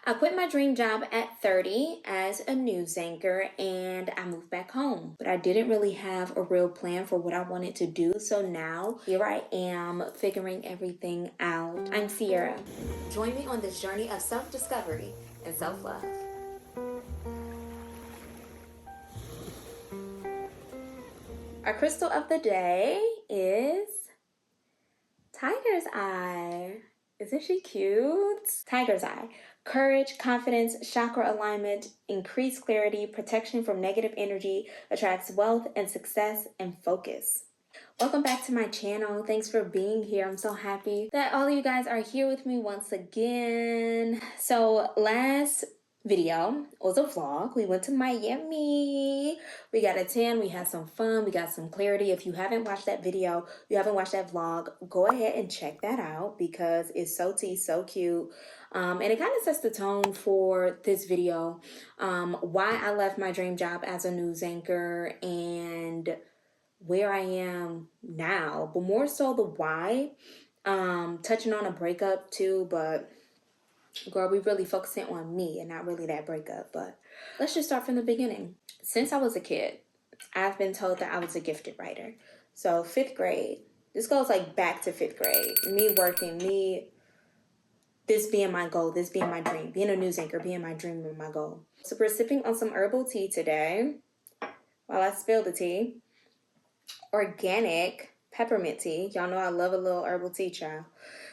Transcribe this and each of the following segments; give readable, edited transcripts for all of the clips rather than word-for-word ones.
I quit my dream job at 30 as a news anchor and I moved back home. But I didn't really have a real plan for what I wanted to do. So now here I am figuring everything out. I'm Sierra. Join me on this journey of self-discovery and self-love. Our crystal of the day is Tiger's Eye. Isn't she cute? Tiger's Eye. Courage, confidence, chakra alignment, increased clarity, protection from negative energy, attracts wealth and success and focus. Welcome back to my channel. Thanks for being here. I'm so happy that all of you guys are here with me once again. So last video was a vlog. We went to Miami. We got a tan. We had some fun. We got some clarity. If you haven't watched that video, you haven't watched that vlog, go ahead and check that out because it's so tea, so cute. And it kind of sets the tone for this video. Why I left my dream job as a news anchor and where I am now, but more so the why. Touching on a breakup too, but girl, we really focusing on me and not really that breakup. But let's just start from the beginning. Since I was a kid, I've been told that I was a gifted writer. So 5th grade, this goes like back to 5th grade, me working, this being my goal, this being my dream, being a news anchor, being my dream and my goal. So we're sipping on some herbal tea today while I spill the tea. Organic peppermint tea. Y'all know I love a little herbal tea, child.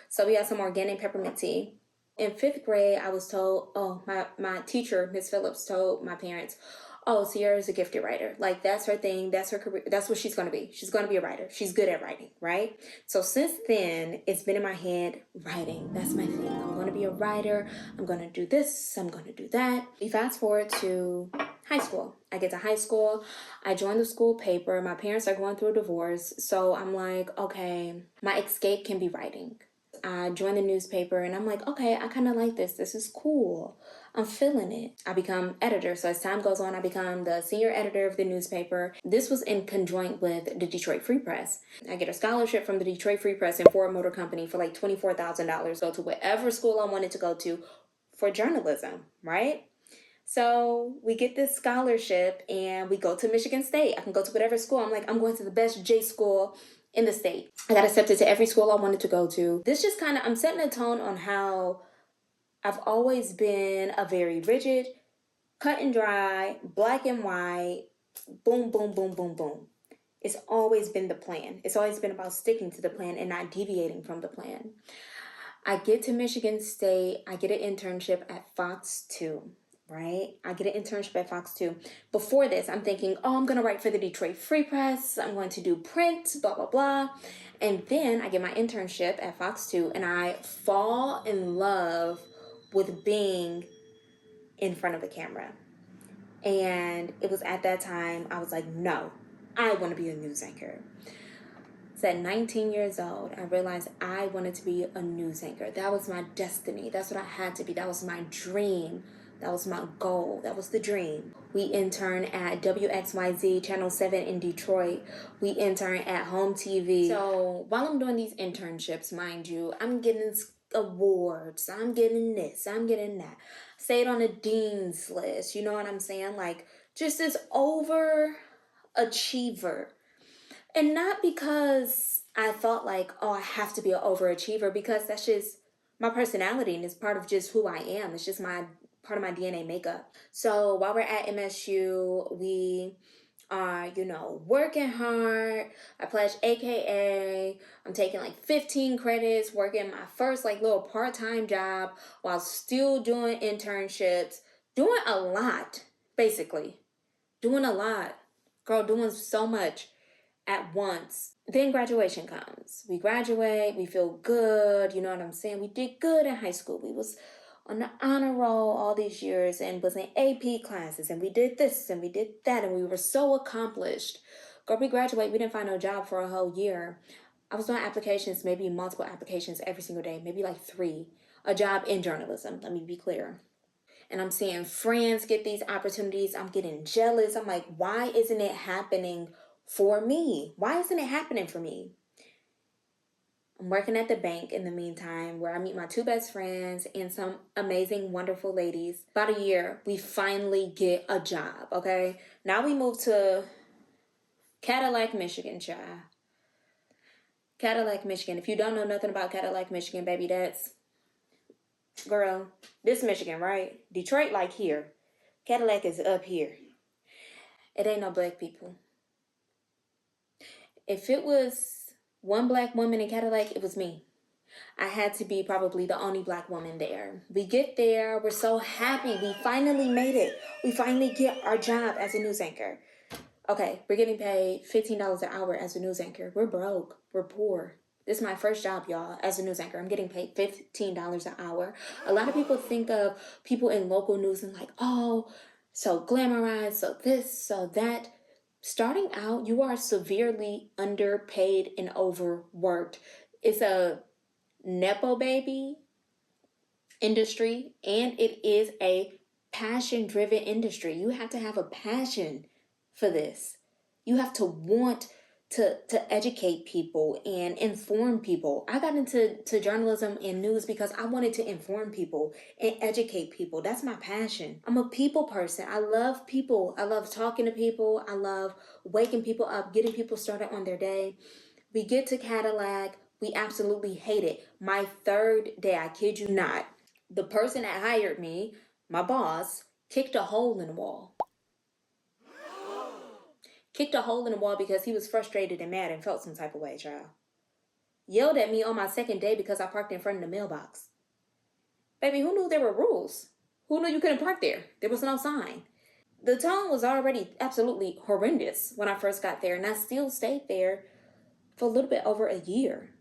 So we got some organic peppermint tea. In 5th grade, I was told, my teacher, Miss Phillips, told my parents, oh, Sierra's a gifted writer. Like, that's her thing. That's her career. That's what she's going to be. She's going to be a writer. She's good at writing, right? So since then, it's been in my head, writing. That's my thing. I'm going to be a writer. I'm going to do this. I'm going to do that. We fast forward to high school. I get to high school. I join the school paper. My parents are going through a divorce. So I'm like, okay, my escape can be writing. I joined the newspaper and I'm like, okay, I kind of like this. This is cool. I'm feeling it. I become editor. So as time goes on, I become the senior editor of the newspaper. This was in conjoint with the Detroit Free Press. I get a scholarship from the Detroit Free Press and Ford Motor Company for like $24,000. Go to whatever school I wanted to go to for journalism, right? So we get this scholarship and we go to Michigan State. I can go to whatever school. I'm like, I'm going to the best J school in the state. I got accepted to every school I wanted to go to. This just kind of, I'm setting a tone on how I've always been a very rigid, cut and dry, black and white, boom, boom, boom, boom, boom. It's always been the plan. It's always been about sticking to the plan and not deviating from the plan. I get to Michigan State. I get an internship at Fox 2. Right? I get an internship at Fox 2. Before this, I'm thinking, oh, I'm going to write for the Detroit Free Press. I'm going to do print, blah, blah, blah. And then I get my internship at Fox 2 and I fall in love with being in front of the camera. And it was at that time, I was like, no, I want to be a news anchor. So at 19 years old, I realized I wanted to be a news anchor. That was my destiny. That's what I had to be. That was my dream. That was my goal. That was the dream. We intern at WXYZ Channel 7 in Detroit. We intern at Home TV. So while I'm doing these internships, mind you, I'm getting awards. I'm getting this. I'm getting that. Stayed on a dean's list. You know what I'm saying? Like, just this overachiever. And not because I thought like, oh, I have to be an overachiever, because that's just my personality and it's part of just who I am. It's just part of my DNA makeup. So while we're at MSU, we are, working hard. I pledged AKA. I'm taking like 15 credits, working my first like little part-time job while still doing internships, doing a lot, basically. Doing a lot. Girl, doing so much at once. Then graduation comes. We graduate, we feel good, you know what I'm saying? We did good in high school. We was on the honor roll all these years and was in AP classes and we did this and we did that and we were so accomplished. Girl, we graduate, we didn't find no job for a whole year. I was doing applications, maybe multiple applications every single day, maybe like 3. A job in journalism, let me be clear. And I'm seeing friends get these opportunities. I'm getting jealous. I'm like, why isn't it happening for me? Why isn't it happening for me? I'm working at the bank in the meantime, where I meet my two best friends and some amazing, wonderful ladies. About a year, we finally get a job, okay? Now we move to Cadillac, Michigan, child. Cadillac, Michigan. If you don't know nothing about Cadillac, Michigan, baby, that's, girl, this Michigan, right? Detroit, like here. Cadillac is up here. It ain't no black people. If it was one black woman in Cadillac, it was me. I had to be probably the only black woman there. We get there. We're so happy. We finally made it. We finally get our job as a news anchor. Okay, we're getting paid $15 an hour as a news anchor. We're broke. We're poor. This is my first job, y'all, as a news anchor. I'm getting paid $15 an hour. A lot of people think of people in local news and like, oh, so glamorized, so this, so that. Starting out, you are severely underpaid and overworked. It's a Nepo baby industry, and it is a passion driven industry. You have to have a passion for this. You have to want to educate people and inform people. I got into journalism and news because I wanted to inform people and educate people. That's my passion. I'm a people person. I love people. I love talking to people. I love waking people up, getting people started on their day. We get to Cadillac. We absolutely hate it. My third day, I kid you not, the person that hired me, my boss, kicked a hole in the wall. Kicked a hole in the wall because he was frustrated and mad and felt some type of way, child. Yelled at me on my second day because I parked in front of the mailbox. Baby, who knew there were rules? Who knew you couldn't park there? There was no sign. The tone was already absolutely horrendous when I first got there, and I still stayed there for a little bit over a year.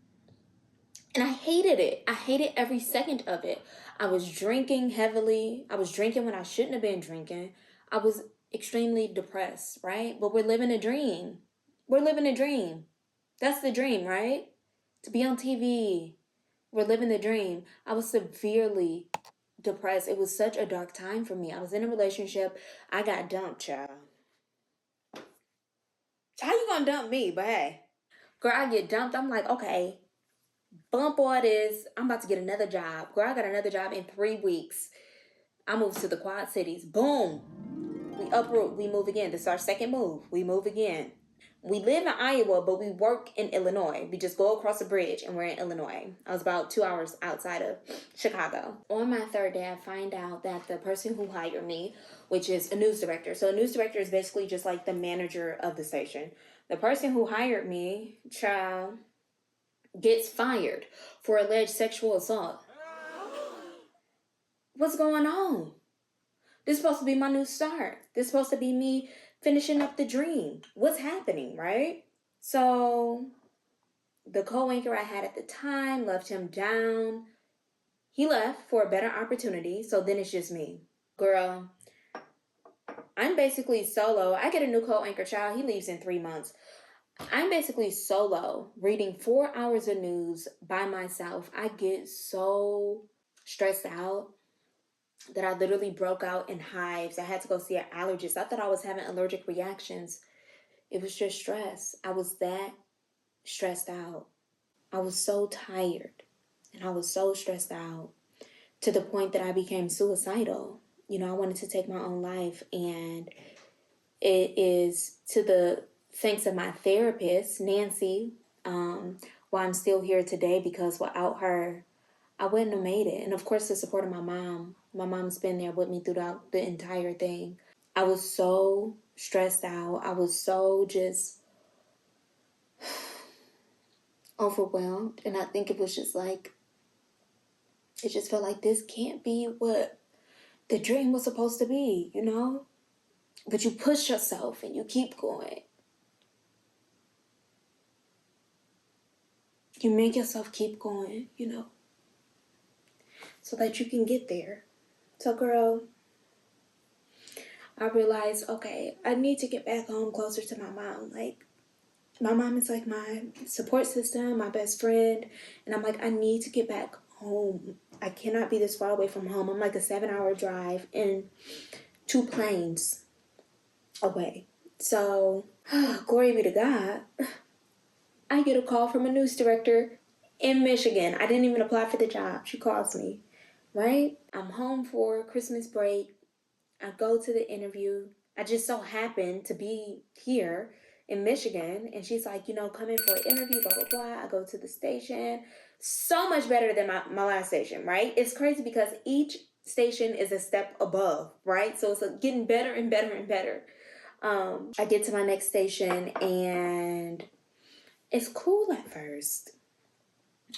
And I hated it. I hated every second of it. I was drinking heavily. I was drinking when I shouldn't have been drinking. I was extremely depressed, right? But we're living a dream. We're living a dream. That's the dream, right? To be on TV. We're living the dream. I was severely depressed. It was such a dark time for me. I was in a relationship. I got dumped, child. How you gonna dump me? But hey. Girl, I get dumped. I'm like, okay, bump all this. I'm about to get another job. Girl, I got another job in 3 weeks. I moved to the Quad Cities. Boom. We uproot. We move again. This is our second move. We move again. We live in Iowa, but we work in Illinois. We just go across the bridge and we're in Illinois. I was about 2 hours outside of Chicago. On my third day, I find out that the person who hired me, which is a news director. So a news director is basically just like the manager of the station. The person who hired me, child, gets fired for alleged sexual assault. What's going on? This is supposed to be my new start. This is supposed to be me finishing up the dream. What's happening, right? So the co-anchor I had at the time left him down. He left for a better opportunity. So then it's just me. Girl, I'm basically solo. I get a new co-anchor, child. He leaves in 3 months. I'm basically solo, reading 4 hours of news by myself. I get so stressed out that I literally broke out in hives. I had to go see an allergist. I thought I was having allergic reactions. It was just stress. I was that stressed out. I was so tired and I was so stressed out to the point that I became suicidal. You know, I wanted to take my own life, and it is to the thanks of my therapist, Nancy, why I'm still here today, because without her, I wouldn't have made it. And of course, the support of my mom. My mom's been there with me throughout the entire thing. I was so stressed out. I was so just overwhelmed. And I think it was just like, it just felt like this can't be what the dream was supposed to be, you know? But you push yourself and you keep going. You make yourself keep going, you know, so that you can get there. So, girl, I realized, okay, I need to get back home closer to my mom. Like, my mom is like my support system, my best friend. And I'm like, I need to get back home. I cannot be this far away from home. I'm like a 7-hour drive and 2 planes away. So, glory be to God, I get a call from a news director in Michigan. I didn't even apply for the job. She calls me, right? I'm home for Christmas break. I go to the interview. I just so happened to be here in Michigan. And she's like, come in for an interview, blah, blah, blah. I go to the station. So much better than my last station, right? It's crazy because each station is a step above, right? So it's like getting better and better and better. I get to my next station and it's cool at first,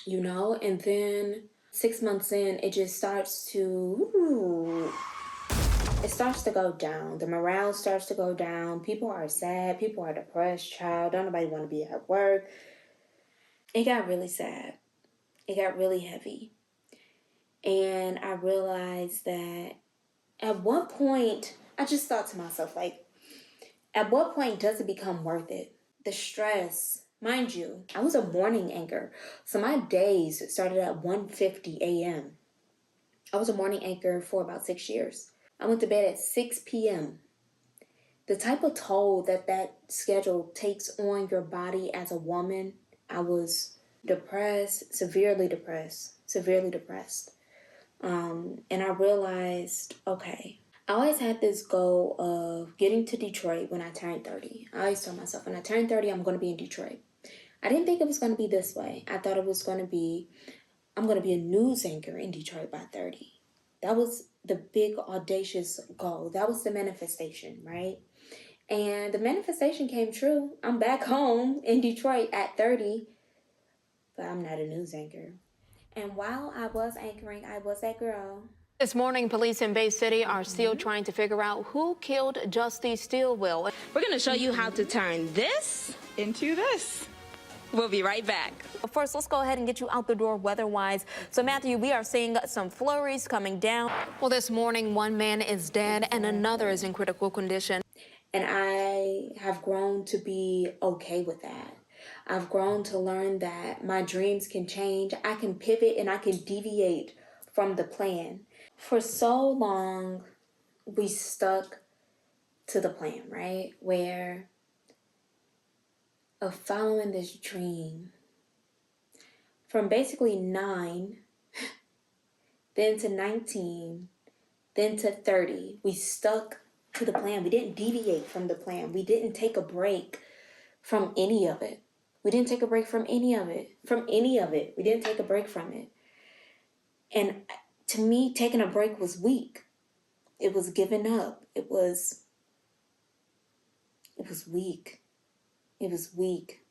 and then 6 months in, it just starts to go down. The morale starts to go down. People are sad. People are depressed. Child, don't nobody want to be at work. It got really sad. It got really heavy. And I realized that at one point, I just thought to myself, like, at what point does it become worth it? The stress. Mind you, I was a morning anchor. So my days started at 1:50 a.m. I was a morning anchor for about 6 years. I went to bed at 6 p.m. The type of toll that schedule takes on your body as a woman, I was depressed, severely depressed. And I realized, okay, I always had this goal of getting to Detroit when I turned 30. I always told myself, when I turn 30, I'm going to be in Detroit. I didn't think it was going to be this way. I thought it was going to be, I'm going to be a news anchor in Detroit by 30. That was the big audacious goal. That was the manifestation, right? And the manifestation came true. I'm back home in Detroit at 30, but I'm not a news anchor. And while I was anchoring, I was that girl. This morning, police in Bay City are still trying to figure out who killed Justy Stillwell. We're going to show you how to turn this into this. We'll be right back. First, let's go ahead and get you out the door weather-wise. So, Matthew, we are seeing some flurries coming down. Well, this morning, one man is dead and another is in critical condition. And I have grown to be okay with that. I've grown to learn that my dreams can change. I can pivot and I can deviate from the plan. For so long, we stuck to the plan, right? Where of following this dream from basically 9, then to 19, then to 30, we stuck to the plan. We didn't deviate from the plan. We didn't take a break from any of it. We didn't take a break from any of it. We didn't take a break from it. And to me, taking a break was weak. It was giving up. It was weak. It was weak.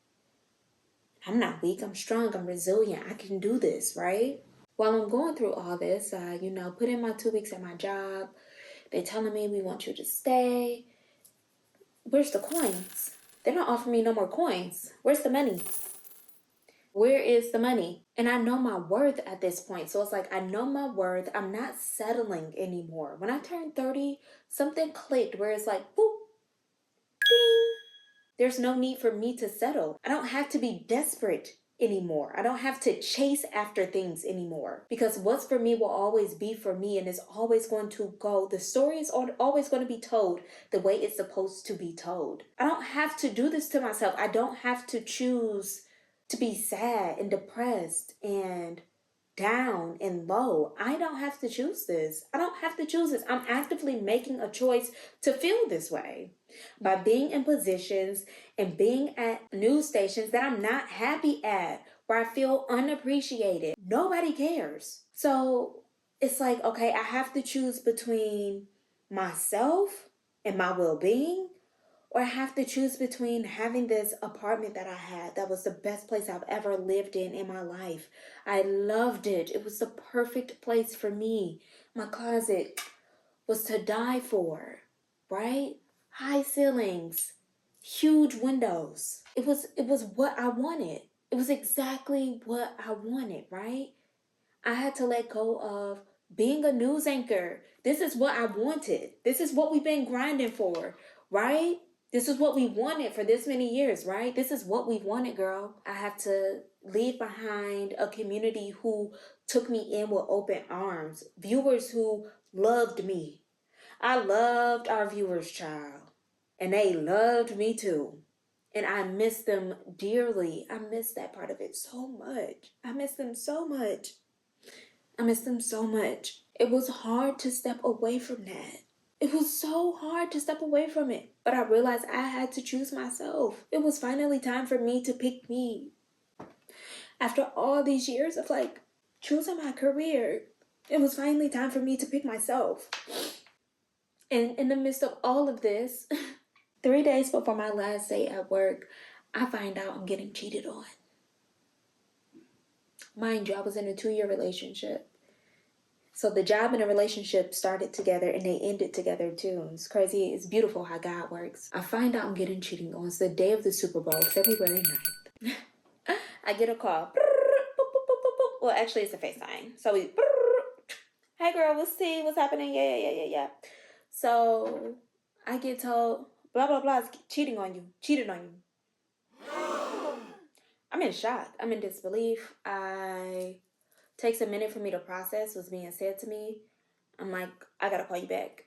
I'm not weak. I'm strong. I'm resilient. I can do this, right? While I'm going through all this, put in my 2 weeks at my job. They're telling me, we want you to stay. Where's the coins? They're not offering me no more coins. Where's the money? Where is the money? And I know my worth at this point. So it's like, I know my worth. I'm not settling anymore. When I turned 30, something clicked where it's like, boop, ding. There's no need for me to settle. I don't have to be desperate anymore. I don't have to chase after things anymore, because what's for me will always be for me, and it's always going to go. The story is always going to be told the way it's supposed to be told. I don't have to do this to myself. I don't have to choose to be sad and depressed and down and low. I don't have to choose this. I don't have to choose this. I'm actively making a choice to feel this way by being in positions and being at news stations that I'm not happy at, where I feel unappreciated. Nobody cares. So it's like, okay, I have to choose between myself and my well-being, or I have to choose between having this apartment that I had that was the best place I've ever lived in my life. I loved it. It was the perfect place for me. My closet was to die for, right? High ceilings, huge windows. It was what I wanted. It was exactly what I wanted, right? I had to let go of being a news anchor. This is what I wanted. This is what we've been grinding for, right? This is what we wanted for this many years, right? This is what we wanted, girl. I have to leave behind a community who took me in with open arms. Viewers who loved me. I loved our viewers, child. And they loved me too. And I miss them dearly. I miss that part of it so much. I miss them so much. I miss them so much. It was hard to step away from that. It was so hard to step away from it. But I realized I had to choose myself. It was finally time for me to pick me. After all these years of like choosing my career, it was finally time for me to pick myself. And in the midst of all of this, 3 days before my last day at work, I find out I'm getting cheated on. Mind you, I was in a 2-year relationship. So the job and the relationship started together and they ended together too. It's crazy. It's beautiful how God works. I find out I'm getting cheated on. It's the day of the Super Bowl, February 9th. I get a call. Well, actually, it's a FaceTime. So we, hey girl, what's T? What's happening? Yeah. So I get told, blah, blah, blah, is cheating on you. Cheated on you. I'm in shock. I'm in disbelief. Takes a minute for me to process what's being said to me. I'm like, I gotta call you back.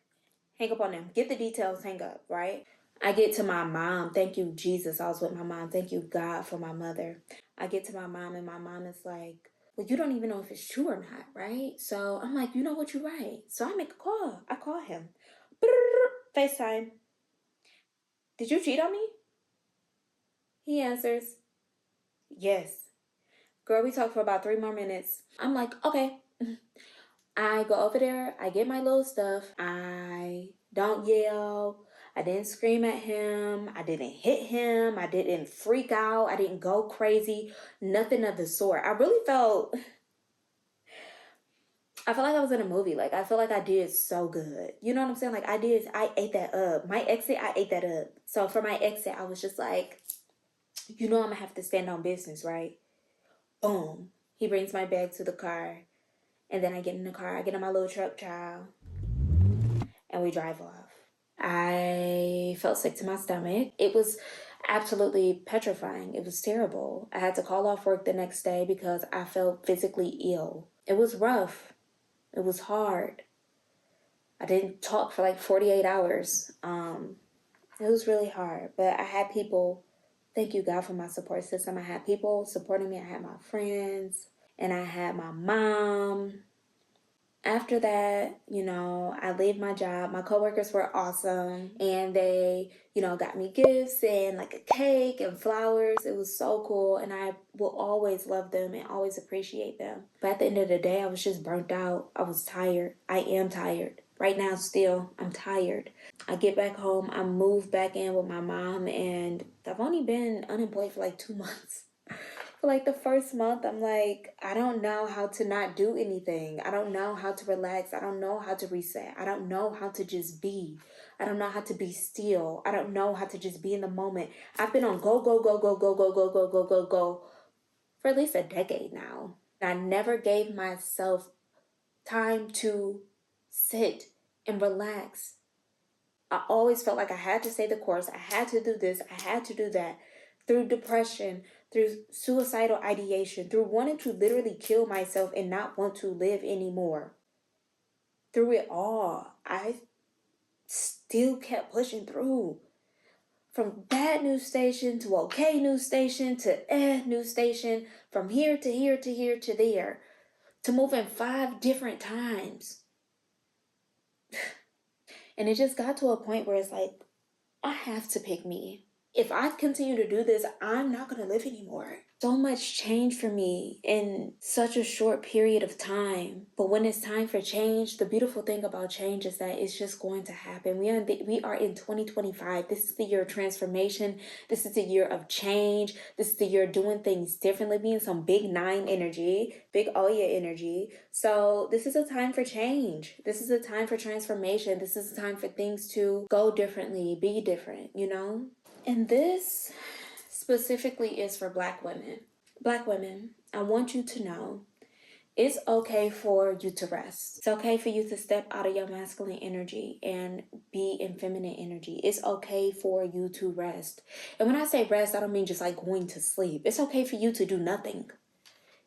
Hang up on them. Get the details, hang up, right? I get to my mom. Thank you, Jesus. I was with my mom. Thank you, God, for my mother. I get to my mom, and my mom is like, well, you don't even know if it's true or not, right? So I'm like, you know what, you're right. So I make a call. I call him. FaceTime. Did you cheat on me? He answers, yes. Girl, we talked for about 3 more minutes. I'm like, okay. I go over there. I get my little stuff. I don't yell. I didn't scream at him. I didn't hit him. I didn't freak out. I didn't go crazy. Nothing of the sort. I felt like I was in a movie. Like, I feel like I did so good. You know what I'm saying? Like, I ate that up. My exit, I ate that up. So for my exit, I was just like, I'm going to have to stand on business, right? Boom. He brings my bag to the car. And then I get in the car. I get in my little truck, child. And we drive off. I felt sick to my stomach. It was absolutely petrifying. It was terrible. I had to call off work the next day because I felt physically ill. It was rough. It was hard. I didn't talk for like 48 hours. It was really hard. But I had people, thank you God for my support system. I had people supporting me. I had my friends and I had my mom. After that, I leave my job. My coworkers were awesome and they, got me gifts and like a cake and flowers. It was so cool and I will always love them and always appreciate them. But at the end of the day, I was just burnt out. I was tired. I am tired. Right now, still, I'm tired. I get back home. I move back in with my mom and I've only been unemployed for like 2 months. For like the first month, I'm like, I don't know how to not do anything. I don't know how to relax. I don't know how to reset. I don't know how to just be. I don't know how to be still. I don't know how to just be in the moment. I've been on go for at least a decade now. I never gave myself time to sit and relax. I always felt like I had to stay the course. I had to do this. I had to do that. Through depression, through suicidal ideation, through wanting to literally kill myself and not want to live anymore. Through it all, I still kept pushing through. From bad news station to okay news station to news station, from here to here to here to there, to moving 5 different times. And it just got to a point where it's like, I have to pick me. If I continue to do this, I'm not going to live anymore. So much change for me in such a short period of time. But when it's time for change, the beautiful thing about change is that it's just going to happen. We are in 2025. This is the year of transformation. This is the year of change. This is the year of doing things differently, being some big 9 energy, big Oya energy. So this is a time for change. This is a time for transformation. This is a time for things to go differently, be different, And this specifically is for Black women. Black women, I want you to know it's okay for you to rest. It's okay for you to step out of your masculine energy and be in feminine energy. It's okay for you to rest. And when I say rest, I don't mean just like going to sleep. It's okay for you to do nothing.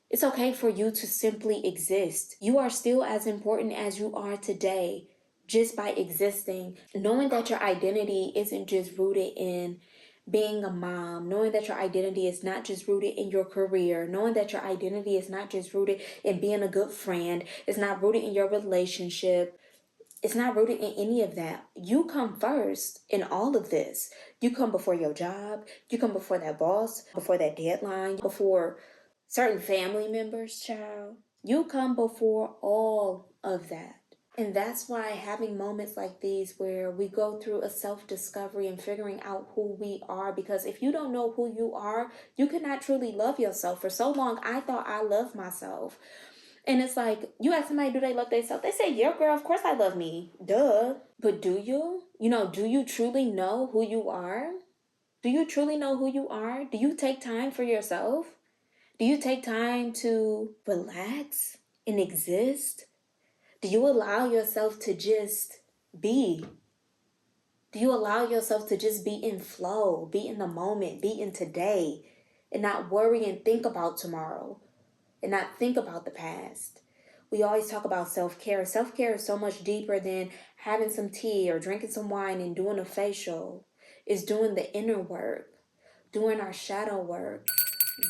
It's okay for you to simply exist. You are still as important as you are today just by existing. Knowing that your identity isn't just rooted in being a mom, knowing that your identity is not just rooted in your career, knowing that your identity is not just rooted in being a good friend, it's not rooted in your relationship, it's not rooted in any of that. You come first in all of this. You come before your job, you come before that boss, before that deadline, before certain family members, child. You come before all of that. And that's why having moments like these where we go through a self-discovery and figuring out who we are, because if you don't know who you are, you cannot truly love yourself. For so long, I thought I loved myself. And it's like, you ask somebody, do they love themselves? They say, yeah, girl, of course I love me. Duh. But do you? Do you truly know who you are? Do you truly know who you are? Do you take time for yourself? Do you take time to relax and exist? Do you allow yourself to just be? Do you allow yourself to just be in flow, be in the moment, be in today, and not worry and think about tomorrow, and not think about the past? We always talk about self-care. Self-care is so much deeper than having some tea or drinking some wine and doing a facial. It's doing the inner work, doing our shadow work,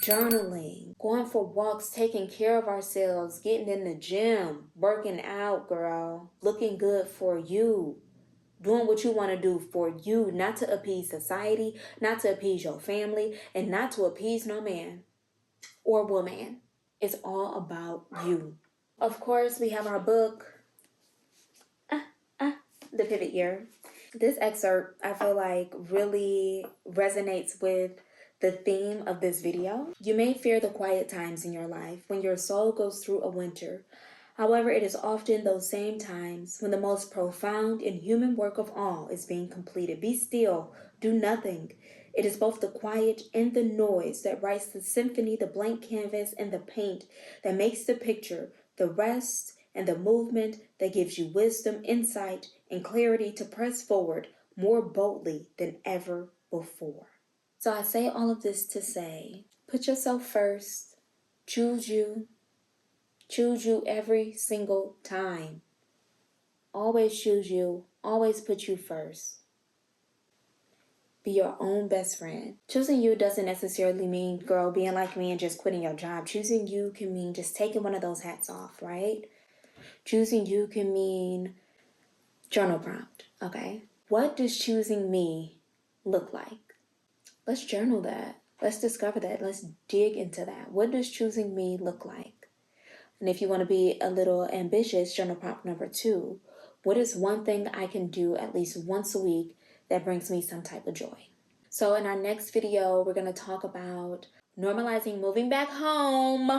journaling, going for walks, taking care of ourselves, getting in the gym, working out, girl, looking good for you, doing what you want to do for you, not to appease society, not to appease your family, and not to appease no man or woman. It's all about you. Of course, we have our book, The Pivot Year. This excerpt, I feel like, really resonates with the theme of this video. You may fear the quiet times in your life when your soul goes through a winter. However, it is often those same times when the most profound and human work of all is being completed. Be still, do nothing. It is both the quiet and the noise that writes the symphony, the blank canvas, and the paint that makes the picture, the rest and the movement that gives you wisdom, insight, and clarity to press forward more boldly than ever before. So I say all of this to say, put yourself first, choose you every single time. Always choose you, always put you first. Be your own best friend. Choosing you doesn't necessarily mean, girl, being like me and just quitting your job. Choosing you can mean just taking one of those hats off, right? Choosing you can mean journal prompt, okay? What does choosing me look like? Let's journal that. Let's discover that. Let's dig into that. What does choosing me look like? And if you want to be a little ambitious, journal prompt number 2, what is one thing I can do at least once a week that brings me some type of joy? So in our next video, we're going to talk about normalizing moving back home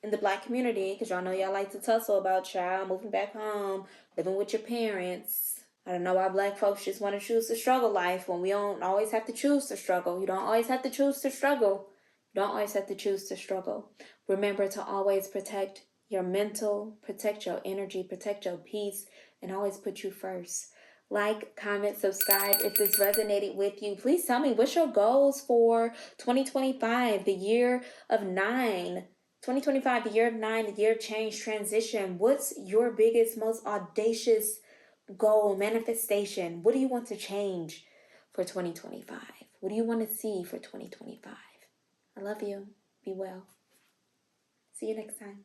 in the Black community, because y'all know y'all like to tussle about child moving back home, living with your parents. I don't know why Black folks just want to choose the struggle life when we don't always have to choose to struggle. You don't always have to choose to struggle. You don't always have to choose to struggle. Remember to always protect your mental, protect your energy, protect your peace, and always put you first. Like, comment, subscribe if this resonated with you. Please tell me, what's your goals for 2025, the year of 9? 2025, the year of 9, the year of change, transition. What's your biggest, most audacious goal, manifestation? What do you want to change for 2025? What do you want to see for 2025? I love you. Be well. See you next time.